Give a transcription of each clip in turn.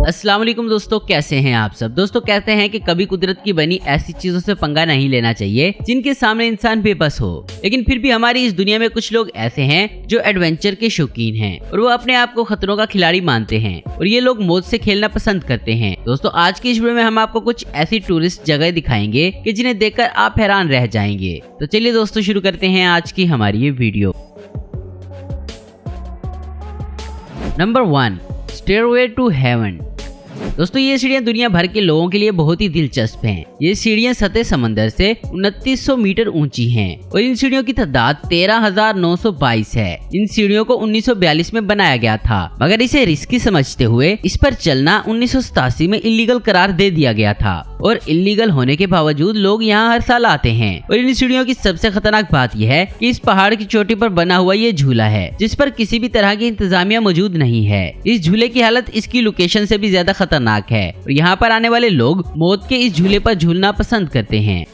अस्सलाम वालेकुम दोस्तों, कैसे हैं आप सब। दोस्तों कहते हैं कि कभी कुदरत की बनी ऐसी चीजों से पंगा नहीं लेना चाहिए जिनके सामने इंसान बेबस हो। लेकिन फिर भी हमारी इस दुनिया में कुछ लोग ऐसे हैं जो एडवेंचर के शौकीन हैं और वो अपने आप को खतरों का खिलाड़ी मानते हैं और ये लोग मौत से खेलना पसंद करते हैं। दोस्तों आज की इस वीडियो में हम आपको कुछ ऐसी टूरिस्ट जगह दिखाएंगे कि जिन्हें देखकर आप हैरान रह जाएंगे। तो चलिए दोस्तों शुरू करते हैं आज की हमारी ये video. Number 1, stairway to heaven. दोस्तों ये सीढ़ियां दुनिया भर के लोगों के लिए बहुत ही दिलचस्प हैं। ये सीढ़ियां सतह समंदर से 2900 मीटर ऊंची हैं और इन सीढ़ियों की तादाद 13,922 है। इन सीढ़ियों को 1942 में बनाया गया था, मगर इसे रिस्की समझते हुए इस पर चलना 1987 में इलीगल करार दे दिया गया था और इलीगल होने के बावजूद लोग यहाँ हर साल आते हैं। और इन सीढ़ियों की सबसे खतरनाक बात यह है कि इस पहाड़ की चोटी पर बना हुआ ये झूला है जिस पर किसी भी तरह की इंतजामिया मौजूद नहीं है। इस झूले की हालत इसकी लोकेशन से भी ज्यादा खतरनाक है और यहाँ पर आने वाले लोग मौत के इस झूले पर झूलना पसंद करते हैं।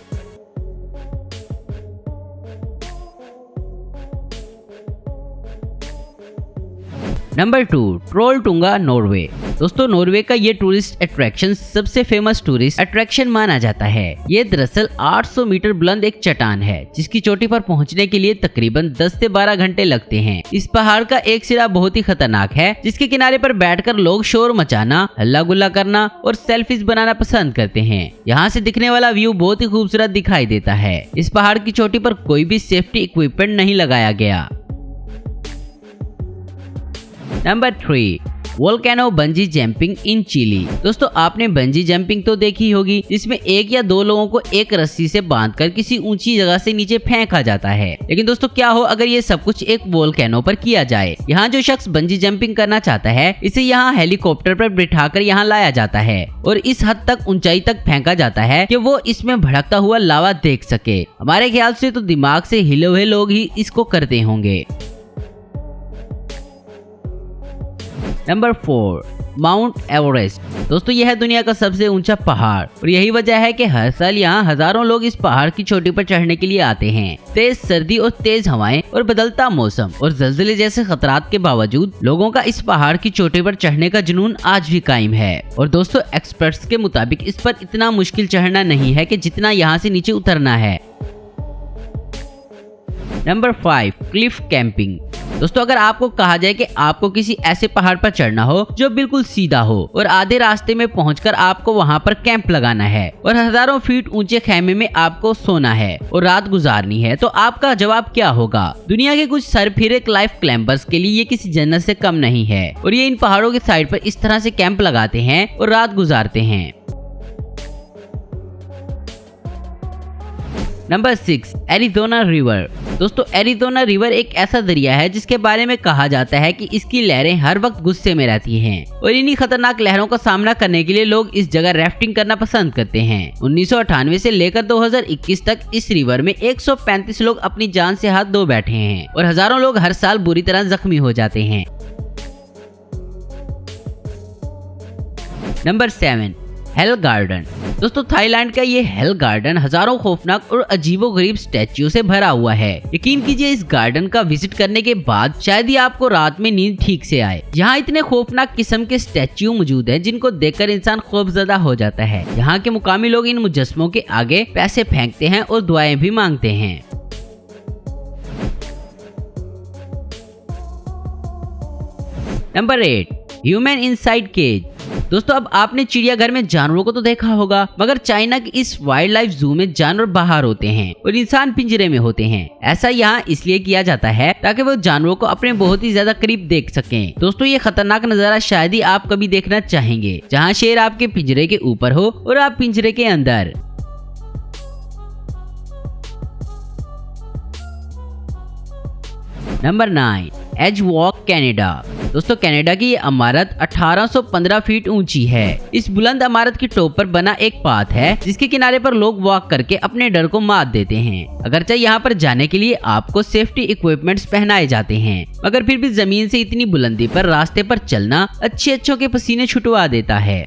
Number 2, Trolltunga Norway. दोस्तों नॉर्वे का ये टूरिस्ट अट्रैक्शन सबसे फेमस टूरिस्ट अट्रैक्शन माना जाता है। ये दरअसल 800 मीटर बुलंद एक चट्टान है जिसकी चोटी पर पहुंचने के लिए तकरीबन 10 से 12 घंटे लगते हैं। इस पहाड़ का एक सिरा बहुत ही खतरनाक है जिसके किनारे पर बैठकर लोग शोर मचाना, हल्ला गुल्ला करना और सेल्फीज बनाना पसंद करते हैं। यहाँ से दिखने वाला व्यू बहुत ही खूबसूरत दिखाई देता है। इस पहाड़ की चोटी पर कोई भी सेफ्टी इक्विपमेंट नहीं लगाया गया। Number 3, volcano bungee jumping in Chile. दोस्तों आपने बंजी जंपिंग तो देखी होगी जिसमें एक या दो लोगों को एक रस्सी से बांधकर किसी ऊंची जगह से नीचे फेंका जाता है। लेकिन दोस्तों क्या हो अगर ये सब कुछ एक वोल्केनो पर किया जाए। यहाँ जो शख्स बंजी जंपिंग करना चाहता है इसे यहाँ हेलीकॉप्टर पर बिठाकर यहाँ लाया जाता है और इस हद तक ऊंचाई तक फेंका जाता है कि वो इसमें भड़कता हुआ लावा देख सके। हमारे ख्याल से तो दिमाग से हिले हुए लोग ही इसको करते होंगे। Number 4, mount Everest. दोस्तों यह है दुनिया का सबसे ऊंचा पहाड़ और यही वजह है कि हर साल यहाँ हजारों लोग इस पहाड़ की चोटी पर चढ़ने के लिए आते हैं। तेज सर्दी और तेज हवाएं और बदलता मौसम और ज़लज़ले जैसे खतरात के बावजूद लोगों का इस पहाड़ की चोटी पर चढ़ने का जुनून आज भी कायम है। और दोस्तों एक्सपर्ट्स के मुताबिक इस पर इतना मुश्किल चढ़ना नहीं है कि जितना यहाँ से नीचे उतरना है। Number 5, Cliff camping. दोस्तों अगर आपको कहा जाए कि आपको किसी ऐसे पहाड़ पर चढ़ना हो जो बिल्कुल सीधा हो और आधे रास्ते में पहुंचकर आपको वहां पर कैंप लगाना है और हजारों फीट ऊंचे खेमे में आपको सोना है और रात गुजारनी है, तो आपका जवाब क्या होगा। दुनिया के कुछ सरफिरे लाइफ क्लाइंबर्स के लिए ये किसी जन्नत से कम नहीं है और ये इन पहाड़ों के साइड पर इस तरह से कैंप लगाते हैं और रात गुजारते हैं। Number 6, Arizona river. दोस्तों एरिज़ोना रिवर एक ऐसा दरिया है जिसके बारे में कहा जाता है कि इसकी लहरें हर वक्त गुस्से में रहती हैं और इन्हीं खतरनाक लहरों का सामना करने के लिए लोग इस जगह राफ्टिंग करना पसंद करते हैं। 1998 से लेकर 2021 तक इस रिवर में 135 लोग अपनी जान से हाथ धो बैठे हैं और हजारों लोग हर साल बुरी तरह जख्मी हो जाते हैं। Number 7, hello garden. दोस्तों थाईलैंड का ये हेल गार्डन हजारों खौफनाक और अजीबोगरीब स्टैच्यू से भरा हुआ है। यकीन कीजिए इस गार्डन का विजिट करने के बाद शायद ही आपको रात में नींद ठीक से आए। यहाँ इतने खौफनाक किस्म के स्टैच्यू मौजूद हैं जिनको देखकर इंसान खौफजदा हो जाता है। यहाँ के मुकामी लोग इन मुजस्मों के आगे पैसे फेंकते हैं और दुआएं भी मांगते हैं। Number 8, human inside cage. दोस्तों अब आपने चिड़ियाघर में जानवरों को तो देखा होगा, मगर चाइना के इस वाइल्ड लाइफ जू में जानवर बाहर होते हैं और इंसान पिंजरे में होते हैं। ऐसा यहाँ इसलिए किया जाता है ताकि वो जानवरों को अपने बहुत ही ज्यादा करीब देख सकें। दोस्तों ये खतरनाक नजारा शायद ही आप कभी देखना चाहेंगे, जहाँ शेर आपके पिंजरे के ऊपर हो और आप पिंजरे के अंदर। Number 9, edge walk Canada. दोस्तों कनाडा की ये इमारत 1815 फीट ऊंची है। इस बुलंद इमारत की टॉप पर बना एक पाथ है जिसके किनारे पर लोग वॉक करके अपने डर को मात देते हैं। अगरचे यहाँ पर जाने के लिए आपको सेफ्टी इक्विपमेंट्स पहनाए जाते हैं, मगर फिर भी जमीन से इतनी बुलंदी पर रास्ते पर चलना अच्छों के पसीने छुटवा देता है।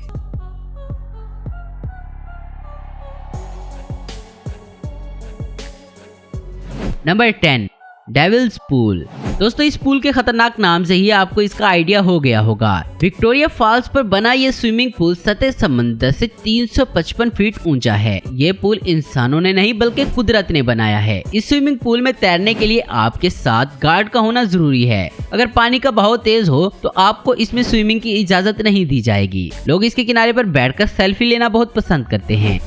Number 10, devil's pool. दोस्तों इस पूल के खतरनाक नाम से ही आपको इसका आइडिया हो गया होगा। विक्टोरिया फॉल्स पर बना ये स्विमिंग पूल सतह समंदर से 355 फीट ऊंचा है। ये पूल इंसानों ने नहीं बल्कि कुदरत ने बनाया है। इस स्विमिंग पूल में तैरने के लिए आपके साथ गार्ड का होना जरूरी है। अगर पानी का बहाव तेज हो तो आपको इसमें स्विमिंग की इजाजत नहीं दी जाएगी। लोग इसके किनारे पर बैठकर सेल्फी लेना बहुत पसंद करते हैं।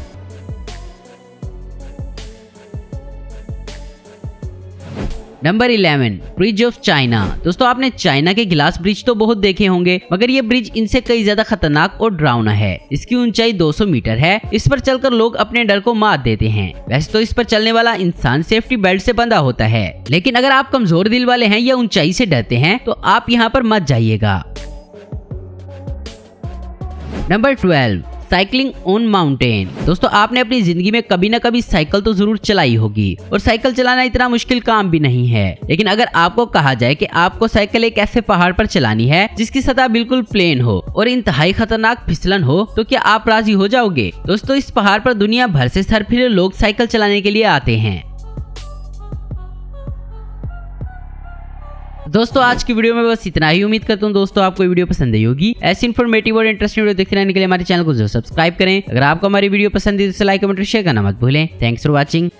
Number 11 bridge of China. दोस्तों आपने चाइना के ग्लास ब्रिज तो बहुत देखे होंगे, मगर ये ब्रिज इनसे कई ज्यादा खतरनाक और डरावना है। इसकी ऊंचाई 200 मीटर है। इस पर चलकर लोग अपने डर को मात देते हैं। वैसे तो इस पर चलने वाला इंसान सेफ्टी बेल्ट से बंधा होता है, लेकिन अगर आप कमजोर दिल वाले हैं या ऊंचाई से डरते हैं तो आप यहाँ पर मत जाइएगा। Number 12 cycling on mountain. दोस्तों आपने अपनी जिंदगी में कभी न कभी साइकिल तो जरूर चलाई होगी, और साइकिल चलाना इतना मुश्किल काम भी नहीं है। लेकिन अगर आपको कहा जाए कि आपको साइकिल एक ऐसे पहाड़ पर चलानी है जिसकी सतह बिल्कुल प्लेन हो और इंतहाई खतरनाक फिसलन हो, तो क्या आप राजी हो जाओगे? दोस्तों इस पहाड़ पर दुनिया भर से सरफिरे लोग साइकिल चलाने के लिए आते हैं। दोस्तों आज की वीडियो में बस इतना ही। उम्मीद करता हूँ दोस्तों आपको ये वीडियो पसंद आई होगी। ऐसी इन्फॉर्मेटिव और इंटरेस्टिंग वीडियो देखते रहने के लिए हमारे चैनल को जरूर सब्सक्राइब करें। अगर आपको हमारी वीडियो पसंद है तो लाइक कमेंट शेयर करना मत भूलें। Thanks for watching.